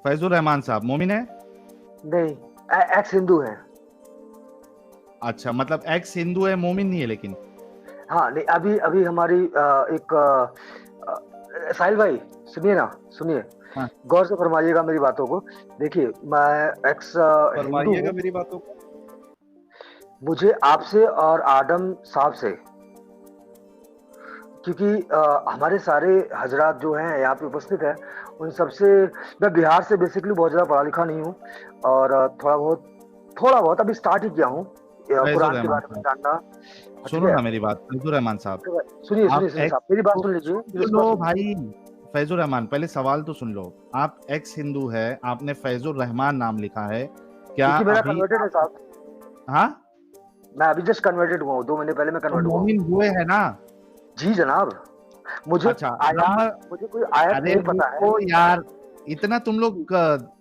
फैजुर रहमान साहब मोमिन है? नहीं, एक्स हिंदू है। अच्छा, मतलब एक्स हिंदू है, मोमिन नहीं है लेकिन। हाँ नहीं, अभी अभी हमारी एक साहिल भाई सुनिए ना, सुनिए, हाँ, गौर से फरमाइएगा मेरी बातों को। देखिए मैं एक्स हिंदू फरमाइएगा हूँ। मेरी बातों को। मुझे आपसे और आदम साहब से, क्योंकि हमारे सारे हजरात जो हैं यहाँ पे उपस्थित हैं, उन सबसे, मैं बिहार से बेसिकली बहुत ज़्यादा पढ़ा लिखा नहीं हूँ, और थोड़ा बहुत अभी स्टार्ट ही किया हूँ फैजुर कुरान के रहमान बारे में साहब, जानना। ठीक सुनो है, ना मेरी बात, फैजुर रहमान साहब, सुनिए आप सुनिए सुनिए एक्स साहब, मेरी बात सुन लीजिए, सुन लो भाई। फैजुर रहमान, पहले सवाल तो सुन लो। आप एक्स हिंदू है, आपने फैजुर रहमान नाम लिखा है, क्या क्योंकि मेरा अभी कन्वर्टेड है साहब, हाँ मैं अभी जस्ट कन्वर्टेड हुआ हूँ, 2 महीने पहले मैं तो कन्वर्ट हुआ हूँ। मोमिन हुए है ना? जी जनाब, मुझे अच्छा, आयात, मुझे कोई आयत अरे नहीं पता है। रुको यार, इतना तुम लोग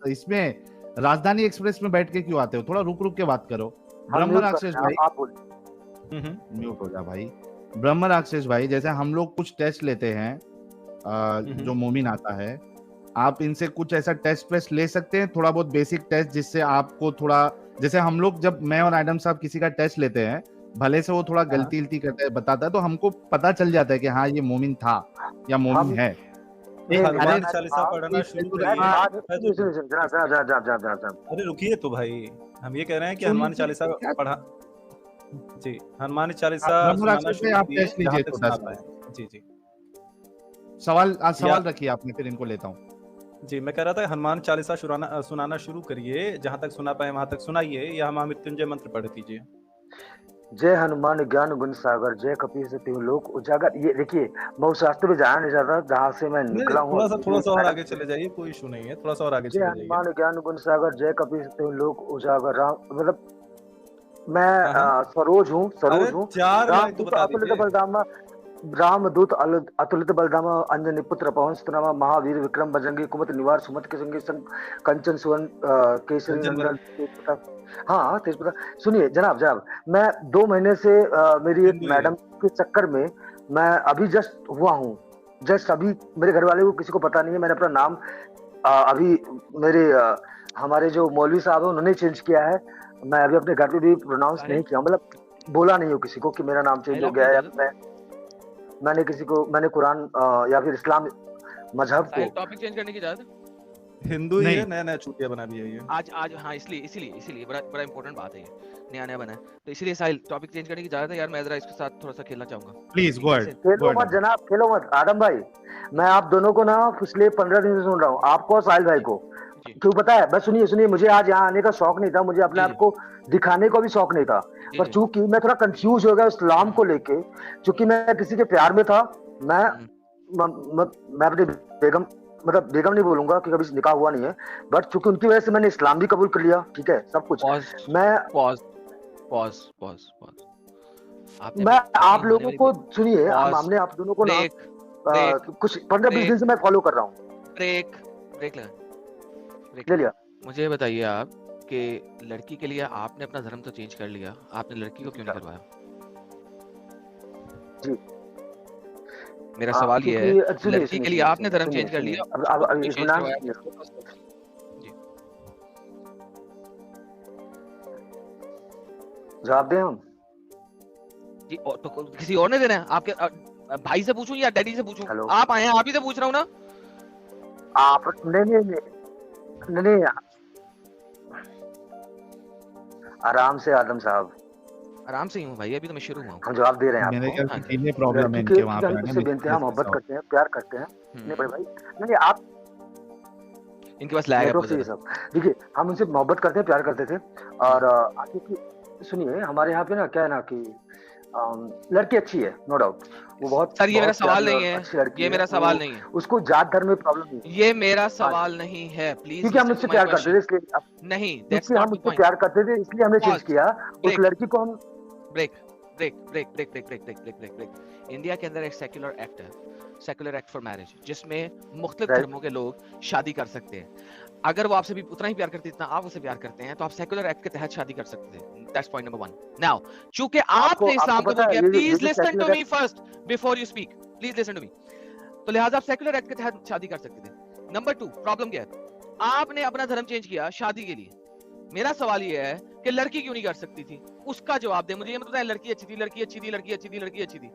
इसमें राजधानी एक्सप्रेस में बैठ के क्यों आते हो? थोड़ा रुक रुक के बात करो। हम ब्रह्म म्यूट कर राक्षस रहे भाई, हैं, आप बोलिए। म्यूट हो जा भाई। ब्रह्म राक्षस भाई, जैसे हम लोग कुछ टेस्ट लेते हैं, जो मोमिन आता है, आप इनसे कुछ ऐसा टेस्ट वेस्ट ले सकते हैं, थोड़ा बहुत बेसिक टेस्ट, जिससे आपको थोड़ा, जैसे हम लोग जब मैं और एडम साहब किसी का टेस्ट लेते हैं, भले से वो थोड़ा गलती उलती करता है, बताता है, तो हमको पता चल जाता है कि हाँ ये मोमिन था या मोमिन है। हनुमान चालीसा पढ़ना शुरू करिए। जनाब, अरे रुकिए तो भाई, हम ये कह रहे हैं कि हनुमान चालीसा पढ़ा, जी हनुमान चालीसा सुनाना शुरू आप करिए टेस्ट लीजिए जहाँ तक छोटा सुना सा। पाए। जी जी सवाल रखिए आपने, फिर इनको लेता हूँ। जी, मैं कह रहा था हनुमान चालीसा सुनाना शुरू करिए, जहाँ तक सुना पाए वहां तक सुनाइए, या महामृत्युंजय मंत्र पढ़ दीजिए। जय हनुमान ज्ञान गुण सागर, जय कपीस तिहु लोक उजागर। ये देखिए, मैं उस रास्ते पे जाना नहीं चाहता जहाँ से मैं निकला हूँ। थोड़ा सा और आगे चले जाइए, कोई इशू नहीं है, थोड़ा सा और आगे जय चले जाइए। हनुमान ज्ञान गुण सागर, जय कपीस तिहु लोक उजागर। राम, मतलब मैं सरोज हूँ, रामदूत अतुलित बलधामा, रामदूत अतुलित बलधामा, अंजनी पुत्र पवन सुतनामा, महावीर विक्रम बजरंगी, कुमति निवार सुमति के संगी संग, कंचन सुवन केसरी नंदन तेज प्रताप। हाँ तेज प्रताप। सुनिए जनाब, मैं 2 महीने से मेरी एक मैडम के चक्कर में मैं अभी जस्ट हुआ हूँ, जस्ट अभी। मेरे घर वाले को किसी को पता नहीं है, मैंने अपना नाम अभी मेरे हमारे जो मौलवी साहब है उन्होंने चेंज किया है। मैं अभी अपने घर पे भी प्रोनाउंस नहीं किया, मतलब बोला नहीं हो किसी को कि मेरा नाम चेंज हो गया है, या मैंने किसी को, मैंने कुरान या फिर इस्लाम मजहब को। टॉपिक चेंज करने की इजाजत? हिंदू ही है, नया चूतिया बना दिया ये आज हाँ, इसलिए बड़ा इंपॉर्टेंट बात है, ये नया बना है, तो इसीलिए साहिल टॉपिक चेंज करने की इजाजत है यार। मैं जरा इसके साथ थोड़ा सा खेलना चाहूंगा, प्लीज गो अहेड। खेलो मत जनाब, खेलो मत। आदम भाई, मैं आप दोनों को ना पिछले 15 दिन से सुन रहा हूँ, आपको और साहिल भाई को। क्यों पता है? बस सुनिए, मुझे आज यहाँ आने का शौक नहीं था, मुझे अपने आप को दिखाने को भी शौक नहीं था, पर चूंकि मैं थोड़ा कंफ्यूज हो गया इस्लाम को लेके, चूंकि मैं किसी के प्यार में था। मैं अपनी बेगम, मतलब बेगम नहीं बोलूंगा क्योंकि अभी निकाह हुआ नहीं है, बट चूंकि उनकी वजह से मैंने इस्लाम भी कबूल कर लिया। ठीक है, सब कुछ। मैं आप लोगों को, सुनिए, हमने आप दोनों को ना कुछ 15-20 दिन से मैं फॉलो कर रहा हूँ। ब्रेक ले लिया। मुझे बताइए आप कि लड़की के लिए आपने अपना धर्म तो चेंज कर लिया, आपने लड़की को क्यों नहीं करवाया? जी, मेरा सवाल ये है, लड़की के लिए आपने धर्म चेंज कर लिया, जवाब दें हम जी, तो किसी और ने देना है? आपके भाई से पूछूं या डैडी से पूछूं? आप आए हैं, आप ही से पूछ रहा हूँ ना। आप नहीं, आराम से आदम साहब, आराम से ही हूँ भाई, अभी तो मैं शुरू हुआ हूँ। हम जवाब दे रहे हैं आपको। मेरे ख्याल से कितने प्रॉब्लम है इनके वहां पे, हम बेइंतहा मोहब्बत करते हैं, प्यार करते हैं। नहीं बड़े भाई, नहीं आप, इनके पास लैग है बहुत ज़्यादा। देखिए, हम उनसे मोहब्बत करते हैं, प्यार करते थे, और क्योंकि सुनिए, हमारे यहाँ पे ना क्या है ना कि लड़की अच्छी है, नो डाउट, वो बहुत। सर ये मेरा सवाल नहीं है, ये मेरा सवाल नहीं है, उसको जात धर्म में प्रॉब्लम नहीं है, ये मेरा सवाल नहीं है, प्लीज। क्योंकि हम उससे प्यार करते थे इसलिए नहीं, क्योंकि हम उससे प्यार करते थे इसलिए हमने चेंज किया उस लड़की को। हम ब्रेक। इंडिया के अंदर एक सेक्युलर एक्ट है, सेक्युलर एक्ट फॉर मैरिज, जिसमें मुख्तलिफ धर्मों के लोग शादी कर सकते हैं। अगर वो आपसे भी उतना ही प्यार करते हैं जितना आप उसे प्यार करते हैं, तो आप सेक्युलर एक्ट के तहत शादी कर सकते हैं। That's point number 1। नाउ चूंकि आपने इस्लाम को किया, please listen to me first before you speak, please listen to me. तो लिहाजा आप सेक्युलर एक्ट के तहत शादी कर सकते थे। नंबर 2, प्रॉब्लम क्या है? आपने अपना धर्म चेंज किया शादी के लिए। मेरा सवाल ये है कि लड़की क्यों नहीं कर सकती थी, उसका जवाब दे मुझे। ये मत बताए लड़की अच्छी थी, लड़की अच्छी थी, लड़की अच्छी थी, लड़की अच्छी थी,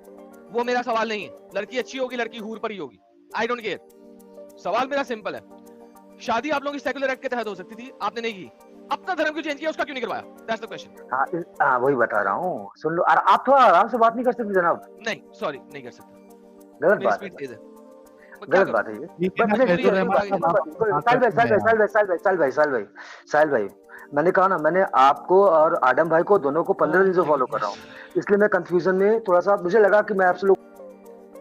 वो मेरा सवाल नहीं है। लड़की अच्छी होगी, लड़की हूर पर ही होगी, आई डोंट केयर। सवाल मेरा सिंपल है, शादी आप लोगों की सेकुलर एक्ट के तहत हो सकती थी, आपने नहीं की। अपना धर्म क्यों चेंज किया, उसका क्यों नहीं करवाया? That's the question. हाँ वही बता रहा हूँ, सुन लो। आप थोड़ा आराम से बात नहीं कर सकते जनाब? नहीं सॉरी, नहीं कर सकता, गलत बात है, गलत बात है ये। साहिल भाई, मैंने कहा ना, मैंने आपको और आडम भाई को दोनों को 15 दिन से फॉलो कर रहा हूँ, इसलिए मैं कंफ्यूजन में थोड़ा सा, मुझे लगा कि मैं आपसे लोग।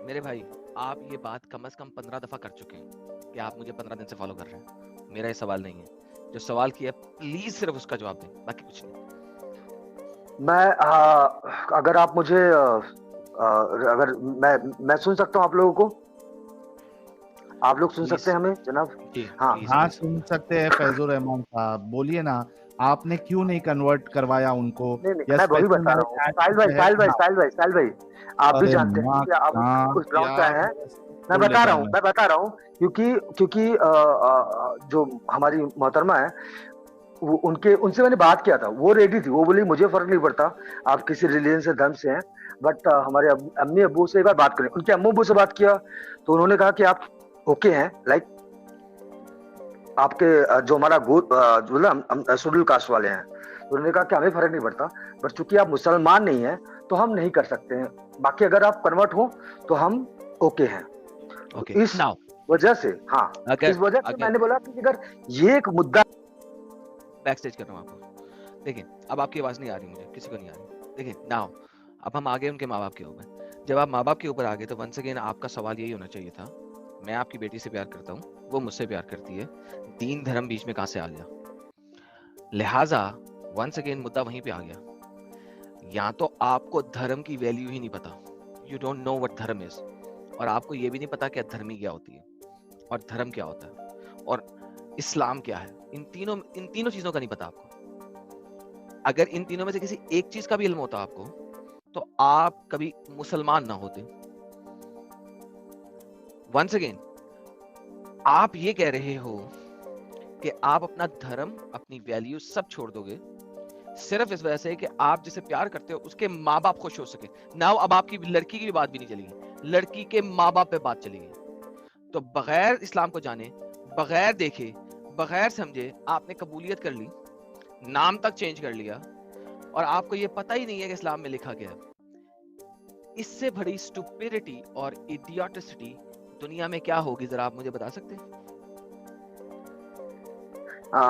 मेरे भाई आप ये बात कम से कम 15 दफा कर चुके हैं कि आप मुझे 15 दिन से फॉलो कर रहे हैं। मेरा ये सवाल नहीं है, जो सवाल किया प्लीज सिर्फ उसका जवाब दें, बाकी कुछ नहीं। अगर आप मुझे अगर मैं सुन सकता हूँ आप लोगों को, आप लोग सुन सकते हैं हमें जनाब? हाँ सुन सकते हैं। फैजुर रहमान साहब बोलिए ना, आपने क्यों नहीं कन्वर्ट करवाया उनको? मैं वही बता रहा हूँ साहिल भाई, आप भी जानते हैं कि आप कुछ ग्राउंड पे हैं। मैं बता रहा हूँ क्योंकि जो हमारी मोहतरमा है, उनसे मैंने बात किया था, वो रेडी थी, वो बोली मुझे फर्क नहीं पड़ता आप किसी रिलीजन से, धर्म से हैं, बट हमारे अम्मी अब्बू से एक बार बात करें। उनके अम्मू अब्बू से बात किया तो उन्होंने कहा कि आप ओके हैं, लाइक आपके जो हमारा हम शेड्यूल कास्ट वाले हैं, तो उन्होंने कहा कि हमें फर्क नहीं पड़ता, बट चूंकि आप मुसलमान नहीं हैं तो हम नहीं कर सकते हैं, बाकी अगर आप कन्वर्ट हो तो हम ओके हैं। इस वजह से इस वजह से मैंने बोला कि अगर ये एक मुद्दा बैक स्टेज कर रहा हूँ आपको। देखिए अब आपकी आवाज नहीं आ रही, मुझे किसी को नहीं आ रही। देखिए नाउ अब हम आ गए उनके माँ बाप के ऊपर। जब आप माँ बाप के ऊपर आ गए तो वंस अगेन आपका सवाल यही होना चाहिए था, मैं आपकी बेटी से प्यार करता हूँ, वो मुझसे प्यार करती है, दीन धर्म बीच में कहां से आ गया? लिहाजा वंस अगेन मुद्दा वहीं पे आ गया। या तो आपको धर्म की वैल्यू ही नहीं पता, यू डोंट नो व्हाट धर्म इज, और आपको ये भी नहीं पता कि धर्मी क्या होती है और धर्म क्या होता है और इस्लाम क्या है। इन तीनों चीजों का नहीं पता आपको। अगर इन तीनों में से किसी एक चीज का भी इल्म होता आपको तो आप कभी मुसलमान ना होते। वंस अगेन आप ये कह रहे हो कि आप अपना धर्म, अपनी वैल्यू सब छोड़ दोगे सिर्फ इस वजह से कि आप जिसे प्यार करते हो उसके माँ बाप खुश हो सके। नाउ अब आपकी लड़की की भी बात भी नहीं चलेगी, लड़की के माँ बाप पे बात चलेगी। तो बगैर इस्लाम को जाने, बगैर देखे, बगैर समझे आपने कबूलियत कर ली, नाम तक चेंज कर लिया, और आपको ये पता ही नहीं है कि इस्लाम में लिखा गया। इससे बड़ी स्टुपिडिटी और इडियोटिसिटी दुनिया में क्या होगी, जरा आप मुझे बता सकते हैं?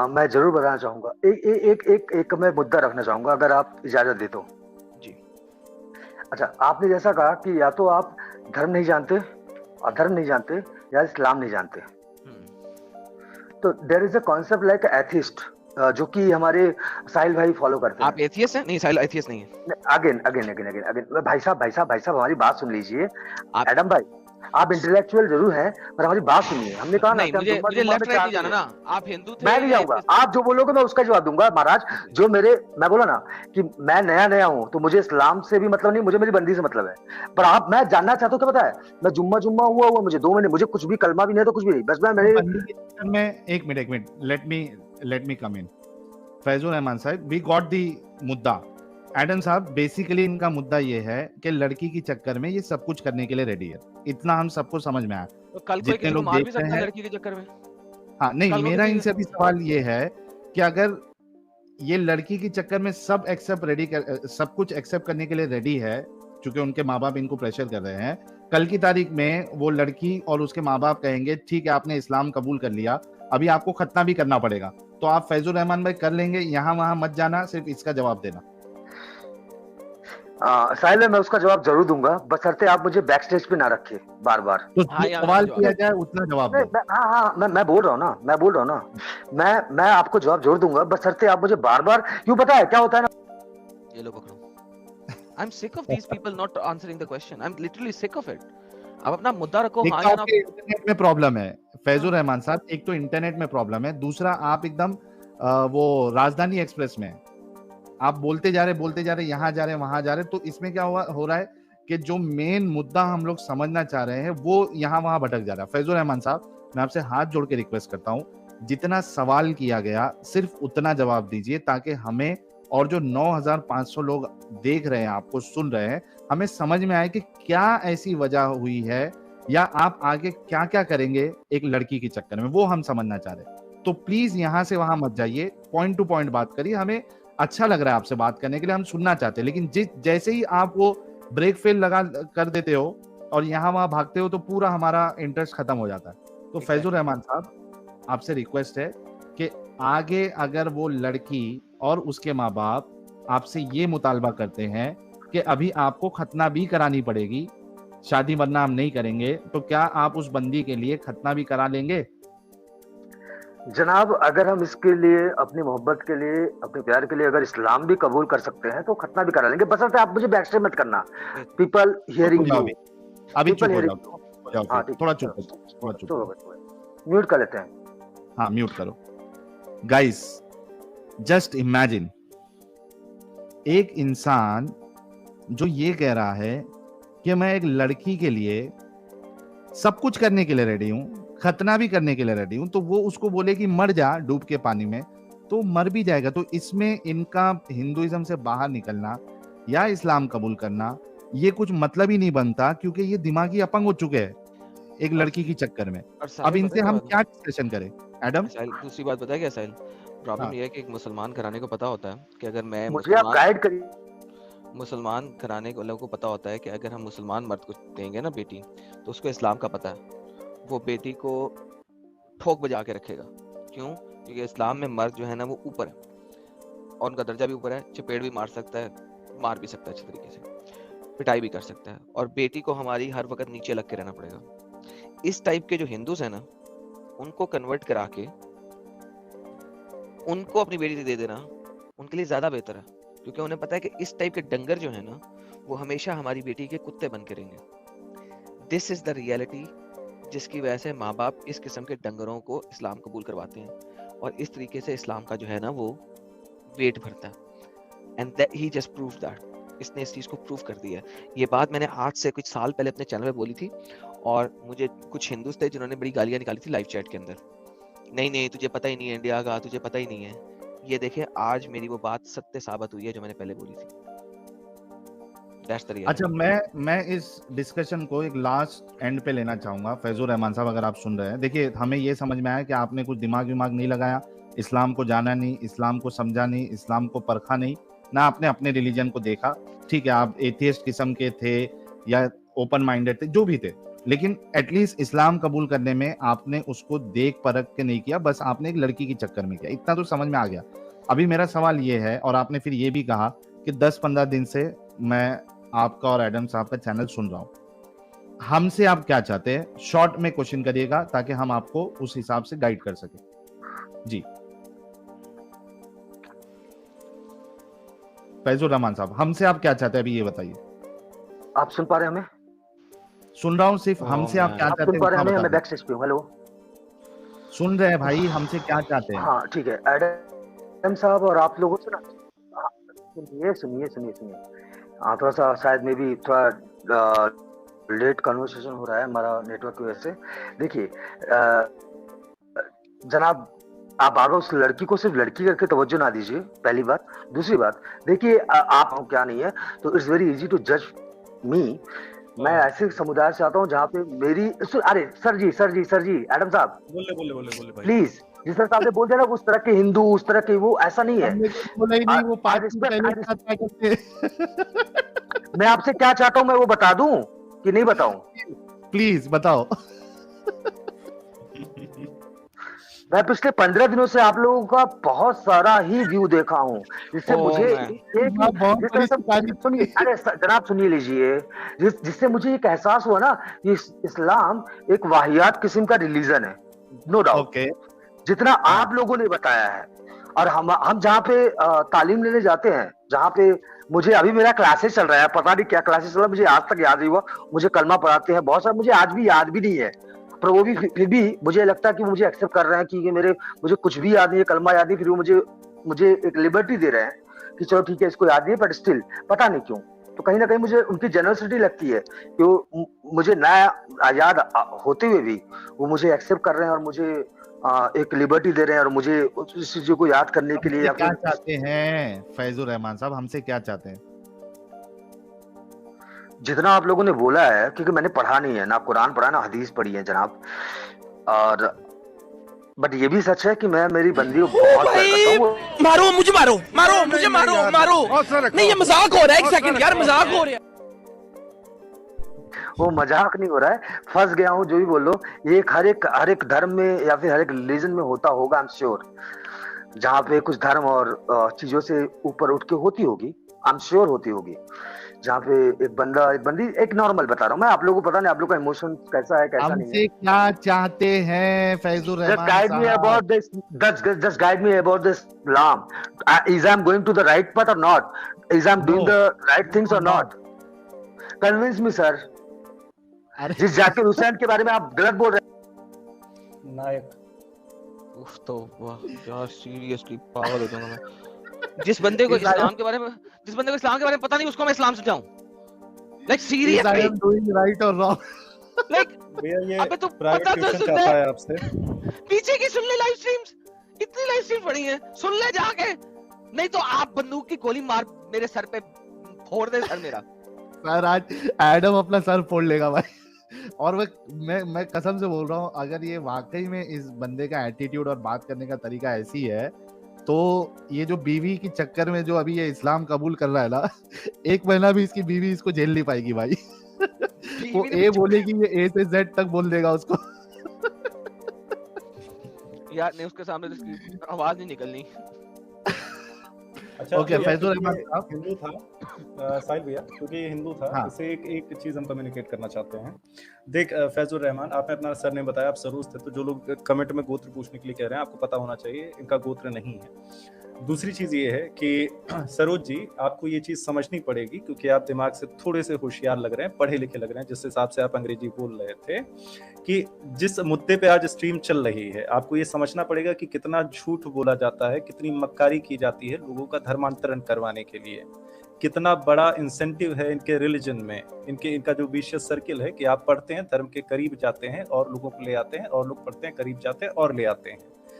मैं जरूर बताना चाहूंगा। एक मैं मुद्दा रखना चाहूंगा, अगर आप इजाजत दे तो। जी। अच्छा, आपने जैसा कहा कि या तो आप धर्म नहीं जानते, अधर्म नहीं जानते, या इस्लाम नहीं जानते। तो there is a concept like atheist, जो कि हमारे साहिल भाई फॉलो करते हैं। आप एथियस्ट हैं? नहीं, साहिल एथियस्ट नहीं है। अगेन भाई साहब हमारी बात सुन लीजिए। एडम भाई, आप इंटेलेक्चुअल जरूर हैं, पर हमारी बात सुनिए। हमने कहा नहीं, मुझे लेफ्ट राइट नहीं जाना ना। आप हिंदू थे, मैं नहीं जाऊंगा। आप जो बोलोगे मैं उसका जवाब दूंगा महाराज। जो मैं बोला ना कि मैं नया हूं, तो मुझे इस्लाम से भी मतलब नहीं, मुझे मेरी बंदी से मतलब है। पर मैं जानना चाहता हूँ, क्या पता है, मैं जुम्मा हुआ मुझे 2 महीने, मुझे कुछ भी कलमा भी नहीं है, तो कुछ भी नहीं, बस मैं एक मिनट लेट मी कम इन। फैजुर रहमान साहब, वी गॉट दी मुद्दा। एडम साहब, बेसिकली इनका मुद्दा ये है कि लड़की के चक्कर में ये सब कुछ करने के लिए रेडी है, इतना हम सबको समझ में आया। तो कल कोई किसी को मार भी सकता है लड़की के चक्कर में? हाँ, नहीं, मेरा इनसे भी सवाल ये है कि अगर ये लड़की के चक्कर में सब कुछ एक्सेप्ट करने के लिए रेडी है, क्योंकि उनके माँ बाप इनको प्रेशर कर रहे हैं, कल की तारीख में वो लड़की और उसके माँ बाप कहेंगे ठीक है आपने इस्लाम कबूल कर लिया, अभी आपको खतना भी करना पड़ेगा, तो आप फैजुर रहमान भाई कर लेंगे? यहाँ वहां मत जाना, सिर्फ इसका जवाब देना। साहिल, मैं उसका जवाब जरूर दूंगा, बशर्ते आप मुझे बैक स्टेज पे ना रखे बार-बार। तो सवाल किया जाए उतना जवाब दो। मैं बोल रहा हूँ ना, मैं आपको जवाब जरूर दूंगा, बशर्ते आप मुझे बार-बार, क्यों पता है क्या होता है ना, ये लो पकड़ो। I'm sick of these people not answering the question. I'm literally sick of it. अब अपना मुद्दा रखो। हाँ या ना। इंटरनेट में प्रॉब्लम है फैजुर रहमान साहब, एक तो इंटरनेट में प्रॉब्लम है, दूसरा आप एकदम वो राजधानी एक्सप्रेस में आप बोलते जा रहे, यहाँ जा रहे, वहां जा रहे, तो इसमें क्या हो रहा है कि जो मेन मुद्दा हम लोग समझना चाह रहे हैं वो यहाँ वहां भटक जा रहा है। फैजुर रहमान साहब, मैं आपसे हाथ जोड़ के रिक्वेस्ट करता हूँ, जितना सवाल किया गया सिर्फ उतना जवाब दीजिए, ताकि हमें और जो 9,500 लोग देख रहे हैं, आपको सुन रहे हैं, हमें समझ में आए कि क्या ऐसी वजह हुई है या आप आगे क्या क्या करेंगे एक लड़की के चक्कर में, वो हम समझना चाह रहे हैं। तो प्लीज यहाँ से वहां मत जाइए, पॉइंट टू पॉइंट बात करिए। हमें अच्छा लग रहा है आपसे बात करने के लिए, हम सुनना चाहते हैं, लेकिन जैसे ही आप वो ब्रेक फेल लगा कर देते हो और यहाँ वहां भागते हो तो पूरा हमारा इंटरेस्ट खत्म हो जाता है। तो फैजुर रहमान साहब, आपसे रिक्वेस्ट है कि आगे अगर वो लड़की और उसके माँ बाप आपसे ये मुतालबा करते हैं कि अभी आपको खतना भी करानी पड़ेगी, शादी वरना हम नहीं करेंगे, तो क्या आप उस बंदी के लिए खतना भी करा लेंगे? जनाब, अगर हम इसके लिए, अपनी मोहब्बत के लिए, अपने प्यार के लिए अगर इस्लाम भी कबूल कर सकते हैं तो खतना भी करा लेंगे, बसरते आप मुझे बैकस्टेप मत करना। पीपल हियरिंग यू, अभी चुप हो जाओ, थोड़ा चुप, म्यूट कर लेते हैं। हाँ, म्यूट करो। गाइस, जस्ट इमेजिन एक इंसान जो ये कह रहा है कि मैं एक लड़की के लिए सब कुछ करने के लिए रेडी हूं, खतना भी करने के लिए रेडी हूं, तो वो उसको बोले कि मर जा डूब के पानी में, तो मर भी जाएगा। तो इसमें इनका हिंदुइज्म से बाहर निकलना या इस्लाम कबूल करना ये कुछ मतलब ही नहीं बनता, क्योंकि ये दिमागी अपंग हो चुके हैं एक लड़की की चक्कर में। अब इनसे हम क्या डिस्कशन करें? एडम, दूसरी बात बताया क्या साहिल? प्रॉब्लम ये है कि एक मुसलमान घराने को पता होता है कि अगर मैं मुझे आप गाइड करिए। मुसलमान घराने को लोगों को पता होता है कि अगर हम मुसलमान मर्द को देंगे ना बेटी, तो उसको इस्लाम का पता है, वो बेटी को ठोक बजा के रखेगा। क्यों? क्योंकि इस्लाम में मर्द जो है ना वो ऊपर है और उनका दर्जा भी ऊपर है, चपेट भी मार सकता है, मार भी सकता है अच्छे तरीके से, पिटाई भी कर सकता है, और बेटी को हमारी हर वक्त नीचे लग के रहना पड़ेगा। इस टाइप के जो हिंदूज है ना, उनको कन्वर्ट करा के उनको अपनी बेटी दे देना उनके लिए ज्यादा बेहतर है, क्योंकि उन्हें पता है कि इस टाइप के डंगर जो है ना वो हमेशा हमारी बेटी के कुत्ते बन के रहेंगे। दिस इज द रियलिटी, जिसकी वजह से माँ बाप इस किस्म के डंगरों को इस्लाम कबूल करवाते हैं और इस तरीके से इस्लाम का जो है ना वो वेट भरता है। And he just prove that, इसने इस चीज को प्रूव कर दिया। ये बात मैंने आज से कुछ साल पहले अपने चैनल पे बोली थी और मुझे कुछ हिंदूज थे जिन्होंने बड़ी गालियां निकाली थी लाइव चैट के अंदर, नहीं तुझे पता ही नहीं है इंडिया का, तुझे पता ही नहीं है। ये देखे आज मेरी वो बात सत्य साबित हुई है जो मैंने पहले बोली थी। अच्छा, मैं इस डिस्कशन को एक लास्ट एंड पे लेना चाहूंगा। फैजुर रहमान साहब, अगर आप सुन रहे हैं, देखिए हमें ये समझ में आया कि आपने कुछ दिमाग नहीं लगाया, इस्लाम को जाना नहीं, इस्लाम को समझा नहीं, इस्लाम को परखा नहीं, ना आपने अपने रिलीजन को देखा। ठीक है, आप एथियस्ट किस्म के थे या ओपन माइंडेड थे, जो भी थे, लेकिन एटलीस्ट इस्लाम कबूल करने में आपने उसको देख परख के नहीं किया, बस आपने एक लड़की के चक्कर में किया। इतना तो समझ में आ गया। अभी मेरा सवाल ये है, और आपने फिर ये भी कहा कि 10-15 दिन से मैं आपका और एडम साहब का चैनल सुन रहा हूं, हमसे आप क्या चाहते हैं? शॉर्ट में क्वेश्चन करिएगा ताकि हम आपको उस हिसाब से गाइड कर सके। जी फैजुर रहमान साहब, हमसे आप क्या चाहते हैं अभी ये बताइए। आप सुन पा रहे हैं हमें? सुन रहा हूँ, सिर्फ हमसे आप क्या चाहते हैं? मैं बैक स्टेज पे हूं। हेलो, सुन रहे हैं भाई, हमसे क्या चाहते हैं? हाँ ठीक है एडम साहब, और आप लोगों से ना सुनिए। हाँ, थोड़ा सा शायद में भी थोड़ा लेट कन्वर्सेशन हो रहा है हमारा नेटवर्क की वजह से। देखिए जनाब, आप बार बार उस लड़की को सिर्फ लड़की करके तवज्जो ना दीजिए, पहली बात। दूसरी बात, देखिए आप क्या नहीं है तो इट्स वेरी इजी टू जज मी। मैं ऐसे समुदाय से आता हूँ जहाँ पे मेरी, अरे सर जी एडम साहब, बोले प्लीज, जिस तरह आपने बोल दिया ना उस तरह के हिंदू, उस तरह के वो, ऐसा नहीं है। मैं आपसे क्या चाहता हूँ मैं वो बता दूं कि नहीं बताऊं? प्लीज बताओ। मैं पिछले 15 दिनों से आप लोगों का बहुत सारा ही व्यू देखा हूँ, जिससे मुझे सुनिए, अरे जनाब सुनिए लीजिए, जिससे मुझे एक एहसास हुआ ना कि इस्लाम एक वाहियात किस्म का रिलीजन है, नो डाउट, जितना आप लोगों ने बताया है। और हम जहाँ पे तालीम लेने जाते हैं, जहाँ पे मुझे अभी मेरा क्लासेस चल रहा है, पता नहीं क्या क्लासेस चल रहा है, मुझे आज तक याद नहीं हुआ। मुझे कलमा पढ़ाते हैं बहुत सारा, मुझे आज भी याद भी नहीं है, पर वो भी फिर भी मुझे लगता है कि मुझे एक्सेप्ट कर रहे हैं कि मुझे कुछ भी याद नहीं है, कलमा याद नहीं, फिर वो मुझे एक लिबर्टी दे रहे हैं कि चलो ठीक है इसको याद नहीं है, बट स्टिल पता नहीं क्यों, तो कहीं ना कहीं मुझे उनकी जेनरसिटी लगती है कि वो मुझे नया याद होते हुए भी वो मुझे एक्सेप्ट कर रहे हैं और मुझे एक लिबर्टी दे रहे हैं और मुझे उस चीजों को याद करने के लिए या क्या चाहते हैं फैजुर रहमान साहब, हमसे क्या चाहते हैं? जितना आप लोगों ने बोला है, क्योंकि मैंने पढ़ा नहीं है, ना कुरान पढ़ा ना हदीस पढ़ी है जनाब, और बट ये भी सच है कि मैं मेरी बंदी को बहुत प्यार करता हूं। मारो मुझे, मारो मारो मुझे, मारो मारो। नहीं, ये मजाक हो रहा है, एक सेकंड यार, मजाक हो रहा है। वो मजाक नहीं हो रहा है, फंस गया हूँ जो भी बोलो। ये हर एक धर्म में या फिर हर एक रिलीजन में होता होगा, आई एम श्योर। जहाँ पे कुछ धर्म और चीजों से ऊपर उठ के होती होगी, आई एम श्योर होती होगी। जहाँ पे एक बंदा एक बंदी, एक नॉर्मल बता रहा हूँ मैं, आप लोगों को पता नहीं आप लोग का इमोशन कैसा है कैसा नहीं है। हमसे क्या चाहते हैं फैजुर रहमान साहब? Just guide me about this. Just guide me about this Islam. Is I'm going to the right path or not? Is I'm doing the right things or not? Convince me, sir. जिस जाकिर हुसैन के बारे में आप गलत बोल रहे हैं। नायक। उफ, तो वाह यार, सीरियसली पागल हो जाऊंगा मैं। जिस बंदे को इस्लाम के बारे में पता नहीं, उसको मैं इस्लाम समझाऊं? Like seriously, I am doing right or wrong? Like भैया ये अबे तो प्राइवेट पता तो ट्यूशन सुन चाहता ले, है आपसे। पीछे की सुन ले लाइव स्ट्रीम्स, इतनी लाइव स्ट्रीम पड़ी है, सुन ले जाके, नहीं तो आप बंदूक की गोली मार मेरे सर पे फोड़ दे सर मेरा। सर आज एडम अपना सर फोड़ लेगा भाई। और मैं कसम से बोल रहा हूँ, अगर ये वाकई में इस बंदे का एटीट्यूड और बात करने का तरीका ऐसी है, तो ये जो बीवी की चक्कर में जो अभी ये इस्लाम कबूल कर रहा है ना, 1 महीना भी इसकी बीवी इसको झेल नहीं पाएगी भाई। वो ए बोलेगी, ये ए से जेड तक बोल देगा उसको। यार नहीं, उसके सामने तो आवाज नहीं निकलनी। अच्छा, ओके, फैजुर रहमान साहब हिंदू था साहिल भैया, क्योंकि ये हिंदू था, हाँ। इसे एक चीज हम कम्युनिकेट करना चाहते हैं। देख फैजुर रहमान, आपने अपना सर ने बताया आप सरूज थे, तो जो लोग कमेंट में गोत्र पूछने के लिए कह रहे हैं, आपको पता होना चाहिए इनका गोत्र नहीं है। दूसरी चीज ये है कि सरोज जी, आपको ये चीज समझनी पड़ेगी, क्योंकि आप दिमाग से थोड़े से होशियार लग रहे हैं, पढ़े लिखे लग रहे हैं, जिस हिसाब से आप अंग्रेजी बोल रहे थे, कि जिस मुद्दे पे आज स्ट्रीम चल रही है, आपको ये समझना पड़ेगा कि कितना झूठ बोला जाता है, कितनी मक्कारी की जाती है लोगों का धर्मांतरण करवाने के लिए, कितना बड़ा इंसेंटिव है इनके रिलीजन में, इनका जो विशियस सर्किल है कि आप पढ़ते हैं, धर्म के करीब जाते हैं और लोगों को ले आते हैं, और लोग पढ़ते हैं, करीब जाते हैं और ले आते हैं।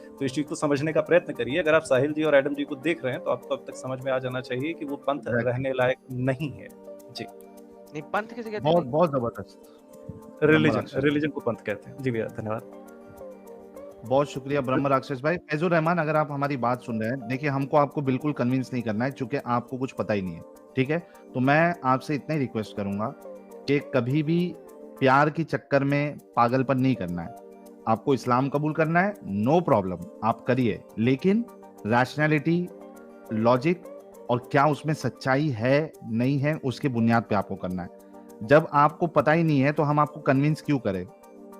तो इस चीज को समझने का प्रयत्न करिए। अगर आप साहिल जी और एडम जी को देख रहे हैं, तो आपको अब तक समझ में आ जाना चाहिए कि वो पंथ रहने लायक नहीं है। जी नहीं, पंथ किसे कहते हैं? बहुत जबरदस्त रिलीजन को पंथ कहते हैं। जी भैया, धन्यवाद, बहुत शुक्रिया ब्रह्म राक्षस भाई। फैजुर रहमान, अगर आप हमारी बात सुन रहे हैं, देखिए हमको आपको बिल्कुल कन्विंस नहीं करना है, क्योंकि आपको कुछ पता ही नहीं है, ठीक है? तो मैं आपसे इतना ही रिक्वेस्ट करूंगा कि कभी भी प्यार के चक्कर में पागलपन नहीं करना है। आपको इस्लाम कबूल करना है, नो प्रॉब्लम, आप करिए, लेकिन रैशनैलिटी, लॉजिक और क्या उसमें सच्चाई है नहीं है, उसके बुनियाद पे आपको करना है। जब आपको पता ही नहीं है तो हम आपको कन्विंस क्यों करें?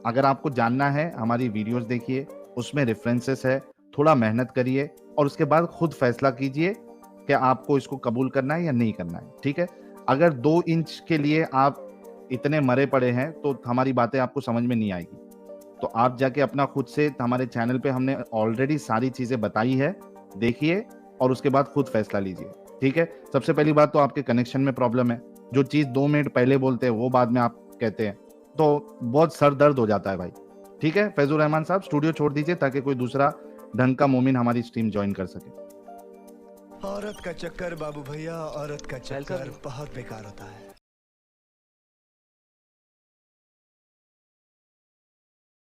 अगर आपको जानना है, हमारी वीडियोस देखिए, उसमें रेफरेंसेस है, थोड़ा मेहनत करिए और उसके बाद खुद फैसला कीजिए कि आपको इसको कबूल करना है या नहीं करना है, ठीक है? अगर 2 इंच के लिए आप इतने मरे पड़े हैं तो हमारी बातें आपको समझ में नहीं आएगी। तो आप जाके अपना खुद से, हमारे चैनल पे हमने ऑलरेडी सारी चीजें बताई है, देखिए और उसके बाद खुद फैसला लीजिए, ठीक है? सबसे पहली बात तो आपके कनेक्शन में प्रॉब्लम है। जो चीज 2 मिनट पहले बोलते हैं वो बाद में आप कहते हैं, तो बहुत सर दर्द हो जाता है भाई, ठीक है? फैजुर रहमान साहब, स्टूडियो छोड़ दीजिए ताकि कोई दूसरा ढंग का मोमिन हमारी स्ट्रीम ज्वाइन कर सके। औरत का चक्कर बाबू भैया, औरत का चक्कर बहुत बेकार होता है।